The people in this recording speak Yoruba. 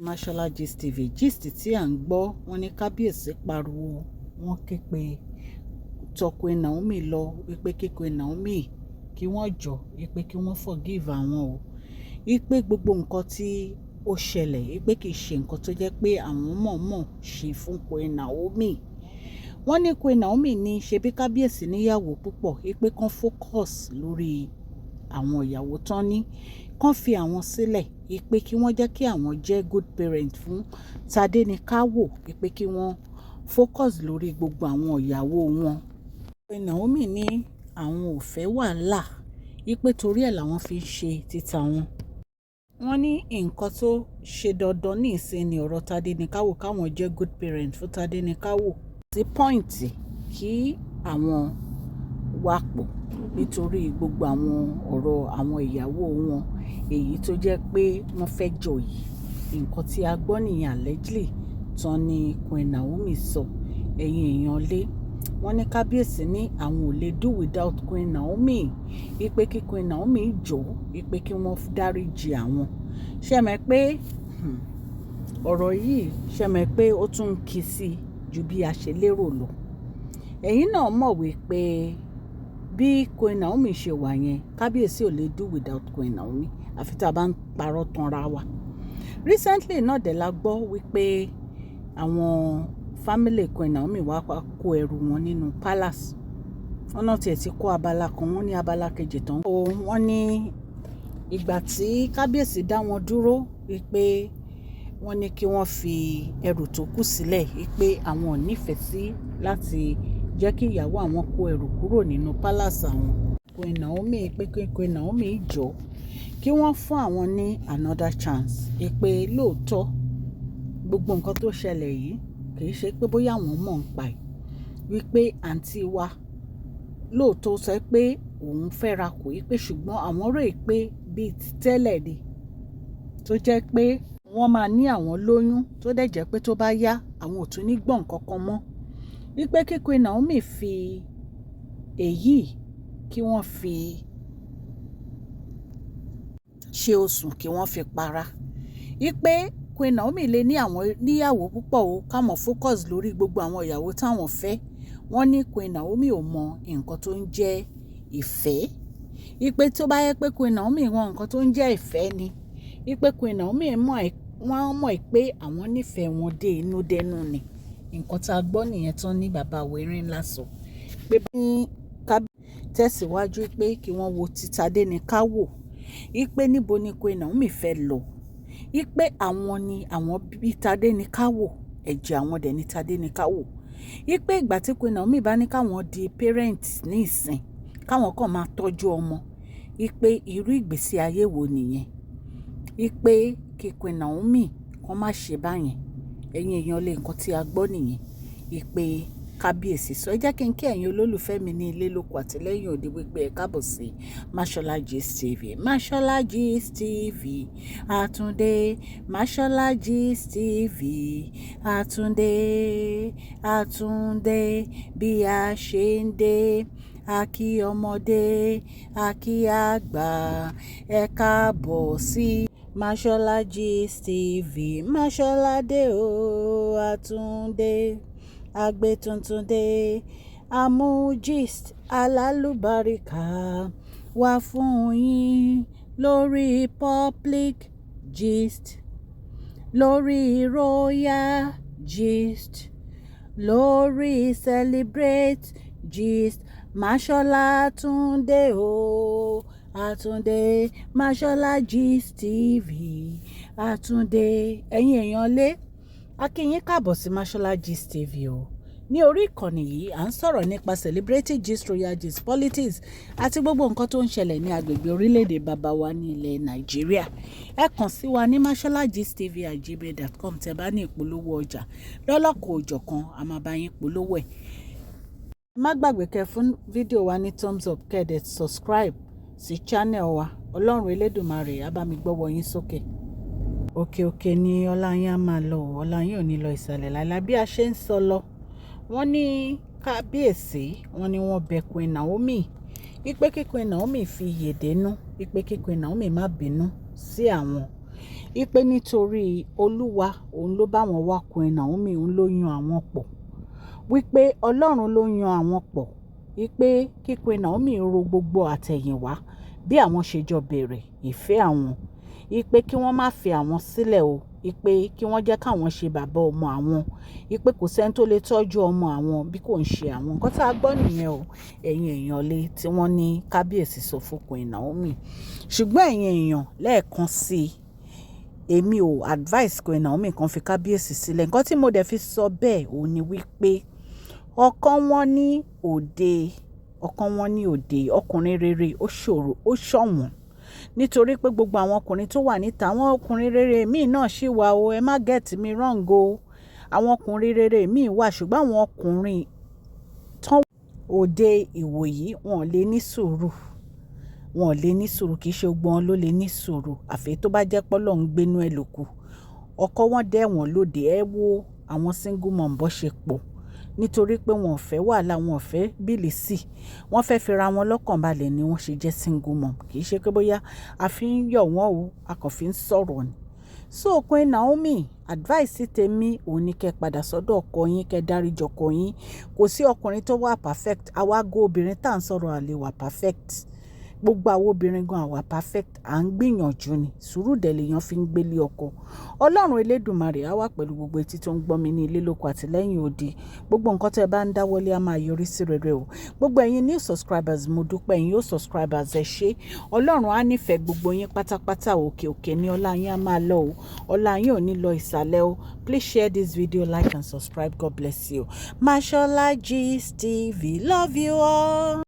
Mashola Gist TV gist tí à ń gbọ́ wọ́n ní kábíyèsí pariwo wọ́n ké pe tọ Queen Naomi lọ wípé kí Queen Naomi kí wọ́n jọ wípé kí wọ́n forgive àwọn o wípé gbogbo nǹkan tí ó ṣẹlẹ̀ wípé kì í ṣe nǹkan tó jẹ́ pé àwọn mọ̀ọ́mọ̀ ṣe fún Queen Naomi. Wọ́n ní Queen Naomi ní ṣebí kábíyèsí níyàwó púpọ̀ wípé kán focus lórí àwọn ìyàwó tán ní, kán fi àwọn sílẹ̀ wípé kí wọ́n jẹ́ kí àwọn jẹ́ good parent fún Tádéníkáwò wípé kí wọ́n focus lórí gbogbo àwọn ìyàwó wọn. Queen Naomi ní àwọn ò fẹ́ wàhálà wípé torí ẹ̀ làwọn fi ń ṣe títa wọn. Wọ́n ní nǹkan tó ṣe dandan ní ìsìn ní ọ̀rọ̀ Tádéníkáwò káwọn jẹ́ good parent fún Tádéníkáwò. Sí pọ́ìntì kí àwọn wà pọ̀ nítorí gbogbo àwọn ọ̀rọ̀ àwọn ìyàwó wọn èyí tó jẹ́ pé wọ́n fẹ́ jọ yìí. Nǹkan tí a gbọ́ nìyẹn allegedly tán ni Queen Naomi sọ. Ẹ̀yin èèyàn lé wọ́n ní kábíyèsí ní àwọn ò lè do without Queen Naomi wípé kí Queen Naomi jọ wípé kí wọ́n dáríjì àwọn. Ṣé mọ̀ pé ọ̀rọ̀ yìí ṣé mọ̀ pé ó tún ń kì sí ju bí a ṣe lérò lọ. Ẹ̀yin náà mọ̀ wípé bí Queen Naomi ṣe wà yẹn kábíyèsí ò lè do without Queen Naomi àfi tá a bá ń parọ́ tanra wa. Recently náà dẹ̀ la gbọ́ wípé àwọn family Queen Naomi wá kó ẹrù wọn nínú palace. Wọ́n náà tiẹ̀ ti kó abala kan, wọ́n ní abala kejì tán. Wọ́n ní ìgbà tí kábíyèsí dá wọn dúró wípé wọ́n ní kí wọ́n fi ẹrù tó kù sílẹ̀ wípé àwọn ò nífẹ̀ẹ́ sí láti jẹ́ kí ìyàwó àwọn kó ẹrù kúrò nínú palace àwọn. Queen Naomi pé Queen Naomi jọ kí wọ́n fún àwọn ní another chance pé lóòótọ́ gbogbo nǹkan tó ṣẹlẹ̀ yìí kì í ṣe pé bóyá àwọn mọ̀ ń pa ẹ̀ wípé àǹtí wa lóòótọ́ sọ pé òun fẹ́ra kù wípé ṣùgbọ́n àwọn rò pé bíi ti tẹ́lẹ̀ ni tó jẹ́ pé wọ́n máa ní àwọn lóyún tó dẹ̀ jẹ́ pé tó bá yá àwọn ò tún ní gbọ̀n kankan mọ́ wípé kí Queen Naomi fi èyí kí wọ́n fi ṣe oṣù kí wọ́n fi para wípé Queen Naomi lè ní àwọn níyàwó púpọ̀ o káwọn focus lórí gbogbo àwọn ìyàwó táwọn fẹ́. Wọ́n ní Queen Naomi ò mọ nǹkan tó ń jẹ́ ìfẹ́ wípé tó bá yẹ pé Queen Naomi wọn nǹkan tó ń jẹ́ ìfẹ́ ni wípé Queen Naomi wọ́n mọ̀ pé àwọn nífẹ̀ẹ́ wọn dé inú dẹnu ni. Nǹkan tá a gbọ́ nìyẹn tán ní bàbá Wẹ̀rin ńlá sọ pé bí tẹ̀síwájú pé kí wọ́n wo ti Tádéníkáwò wípé níbo ni Queen Naomi fẹ́ lọ wípé àwọn ni àwọn bí Tádéníkáwò ẹ̀jẹ̀ àwọn dẹ̀ ní Tádéníkáwò wípé ìgbà tí Queen Naomi bá ní káwọn di parent ní ìsìn káwọn kàn máa tọ́jú ọmọ wípé irú ìgbésí ayé wo nìyẹn wípé kí Queen Naomi kàn má ṣe báyẹn. Ẹ̀yin èèyàn lé nǹkan tí a gbọ́ nìyẹn wípé kábíyèsí sọ. Ẹ jẹ́ kí n kí ẹ̀yin olólùfẹ́ mi ní ilé lóko àtìlẹ́yìn òde wípé ẹ káàbọ̀ sí Mashola Gist TV. Mashola Gist TV àtúndé Mashola Gist TV àtúndé bí a ṣe ń dé a kí ọmọdé a kí àgbà ẹ káàbọ̀ sí Mashola Gist TV. Mashola dé o àtúndé agbe tuntun dé amú gist alálùbáríkà wá fún yín lórí public gist lórí royal gist lórí celebrate gist. Mashola túndé o àtúndé Mashola Gist TV àtúndé. Ẹ̀yin èèyàn lé a kí yín káàbọ̀ sí Mashola Gist TV o. Ní orí ìkànnì yìí à ń sọ̀rọ̀ nípa celebrity gist, royal gist, politics àti gbogbo nǹkan tó ń ṣẹlẹ̀ ní agbègbè orílẹ̀-èdè bàbá wa ní ilẹ̀ Nàìjíríà. Ẹ kàn sí wa ní masholagist.tv@gmail.com tẹ́ bá ní ìpolówó ọjà lọ́lọ́kọ̀ òjọ̀kan a máa bá yín polówó ẹ̀. Má gbàgbé kẹ́ fún fídíò wa ní thumbs up kẹ́dẹ̀ subscribe sí channel wa. Ọlọ́run Elédùmarè á bá mi gbọ́wọ́ yín sókè. Òkè òkè ni ọlá yín á máa lọ, ọlá yín ò ní lọ ìsàlẹ̀ láìláì. Bí a ṣe ń sọ lọ wọ́n ní kábíyèsí wọ́n ní wọ́n bẹ Queen Naomi wípé kí Queen Naomi fi yèdénú wípé kí Queen Naomi má bínú sí àwọn wípé nítorí Olúwa òun ló bá wọn wá Queen Naomi, òun ló yan àwọn pọ̀, wípé Ọlọ́run ló yan àwọn pọ̀, wípé kí Queen Naomi ro gbogbo àtẹ̀yìnwá bí àwọn ṣe jọ bẹ̀rẹ̀ ìfẹ́ àwọn, wípé kí wọ́n má fi àwọn sílẹ̀ o, wípé kí wọ́n jẹ́ káwọn ṣe bàbá ọmọ àwọn, wípé kò sẹ́ni tó lè tọ́jú ọmọ àwọn bí kò ń ṣe àwọn. Nǹkan tá a gbọ́ nìyẹn o, ẹ̀yin èèyàn lé tí wọ́n ní kábíyèsí sọ fún Queen Naomi. Ṣùgbọ́n ẹ̀yin èèyàn lẹ́ẹ̀kan sí i, èmi ò advice Queen Naomi kan fi kábíyèsí sílẹ̀. Nǹkan tí mo dẹ̀ fi sọ bẹ́ẹ̀ ò ní wípé ọkàn wọn ní òde, ọkùnrin rere ó ṣòro, ó ṣọ̀wọ́n, nítorí pé gbogbo àwọn ọkùnrin tó wà níta, àwọn ọkùnrin rere míì náà ṣì wà o, ẹ má get me wrong o, àwọn ọkùnrin rere míì wà, ṣùgbọ́n àwọn ọkùnrin tán òde ìwòyí wọn lè ní sùúrù, kì í ṣe gbogbo wọn ló lè ní sùúrù, àfi tó bá jẹ́ pé Ọlọ́run gbénú ẹ̀ lókù. Ọkọ wọn dẹ̀ wọ́n lóde, ẹ wo àwọn single mom bó ṣe pọ̀, nítorí pé wọn ò fẹ́ wàhálà, wọn ò fẹ́ bìlìsì, wọ́n fẹ́ fira wọn lọ́kàn balẹ̀ ni wọ́n ṣe jẹ́ single mom, kì í ṣe pé bóyá a fi ń yọ̀ wọ́n o, a kàn fi ń sọ̀rọ̀ ni. So Queen Naomi, advice tèmi òun ni kẹ́ padà sọ́dọ̀ ọkọ yín, kẹ́ dáríjì ọkọ yín. Kò sí ọkùnrin tó wà perfect, àwa go obìnrin tá à ń sọ̀rọ̀ àlè wà perfect, gbogbo àwọn obìnrin gan àwa perfect, à ń gbìyànjú ni, sùúrù dẹ̀ lèèyàn fi ń gbélé ọkọ. Ọlọ́run Elédùmarè á wà pẹ̀lú gbogbo etí tó ń gbọ́ mi ní ilé lóko àti lẹ́yìn odi. Gbogbo nǹkan tẹ́ bá ń dáwọ́lé á máa yọrí sí rere o. Gbogbo ẹ̀yin new subscribers mo dúpẹ́, ẹ̀yin old subscribers ẹ ṣé. Ọlọ́run á nífẹ̀ẹ́ gbogbo yín pátápátá, òkè òkè ni ọlá yín á máa lọ o, ọlá yín ò ní lọ ìsàlẹ̀ o. Please share this video, like and subscribe. God bless you. Mashola Gist TV, love you all.